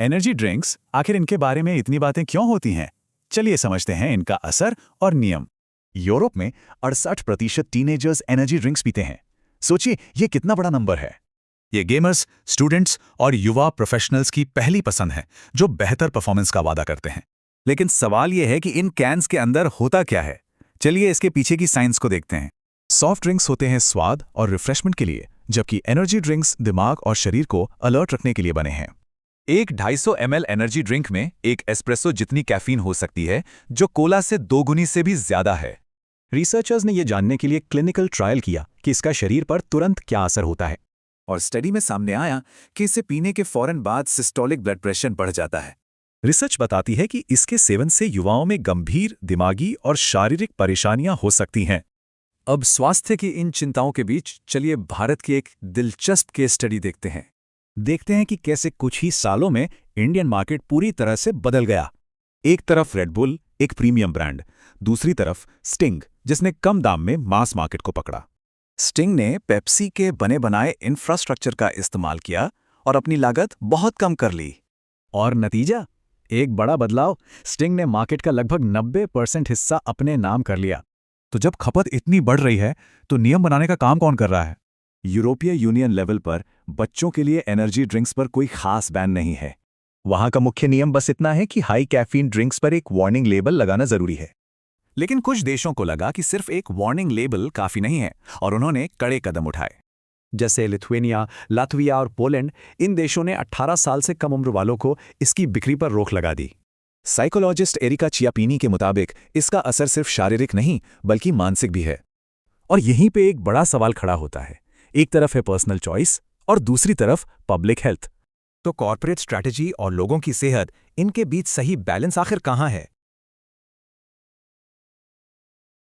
Energy drinks, आखिर इनके बारे में इतनी बातें क्यों होती हैं? चलिए समझते हैं इनका असर और नियम। यूरोप में 68% टीनेजर्स एनर्जी ड्रिंक्स पीते हैं। सोचिए ये कितना बड़ा नंबर है। ये गेमर्स, स्टूडेंट्स और युवा प्रोफेशनल्स की पहली पसंद है, जो बेहतर परफॉर्मेंस का वादा करते हैं। लेकिन सवाल ये है कि इन कैन्स के अंदर होता क्या है? चलिए इसके पीछे की साइंस को देखते हैं। सॉफ्ट ड्रिंक्स होते हैं स्वाद और रिफ्रेशमेंट के लिए, जबकि एनर्जी ड्रिंक्स दिमाग और शरीर को अलर्ट रखने के लिए बने हैं। एक 250 ml एनर्जी ड्रिंक में एक एस्प्रेसो जितनी कैफीन हो सकती है, जो कोला से 2 गुनी से भी ज्यादा है। रिसर्चर्स ने यह जानने के लिए क्लिनिकल ट्रायल किया कि इसका शरीर पर तुरंत क्या असर होता है, और स्टडी में सामने आया कि इसे पीने के फौरन बाद सिस्टोलिक ब्लड प्रेशर बढ़ जाता है। रिसर्च बताती है कि इसके सेवन से युवाओं में गंभीर दिमागी और शारीरिक परेशानियां हो सकती हैं। अब स्वास्थ्य की इन चिंताओं के बीच चलिए भारत की एक दिलचस्प केस स्टडी देखते हैं कि कैसे कुछ ही सालों में इंडियन मार्केट पूरी तरह से बदल गया। एक तरफ रेड बुल, एक प्रीमियम ब्रांड, दूसरी तरफ स्टिंग, जिसने कम दाम में मास मार्केट को पकड़ा। स्टिंग ने पेप्सी के बने बनाए इंफ्रास्ट्रक्चर का इस्तेमाल किया और अपनी लागत बहुत कम कर ली। और नतीजा? एक बड़ा बदलाव। स्टिंग ने मार्केट का लगभग 90% हिस्सा अपने नाम कर लिया। तो जब खपत इतनी बढ़ रही है, तो नियम बनाने का काम कौन कर रहा है? यूरोपीय यूनियन लेवल पर बच्चों के लिए एनर्जी ड्रिंक्स पर कोई खास बैन नहीं है। वहां का मुख्य नियम बस इतना है कि हाई कैफीन ड्रिंक्स पर एक वार्निंग लेबल लगाना जरूरी है। लेकिन कुछ देशों को लगा कि सिर्फ एक वार्निंग लेबल काफी नहीं है, और उन्होंने कड़े कदम उठाए। जैसे लिथुआनिया, लातविया और पोलैंड, इन देशों ने 18 साल से कम उम्र वालों को इसकी बिक्री पर रोक लगा दी। साइकोलॉजिस्ट एरिका चियापिनी के मुताबिक इसका असर सिर्फ शारीरिक नहीं बल्कि मानसिक भी है। और यहीं पे एक बड़ा सवाल खड़ा होता है। एक तरफ है पर्सनल चॉइस और दूसरी तरफ पब्लिक हेल्थ। तो कॉर्पोरेट स्ट्रैटेजी और लोगों की सेहत, इनके बीच सही बैलेंस आखिर कहाँ है?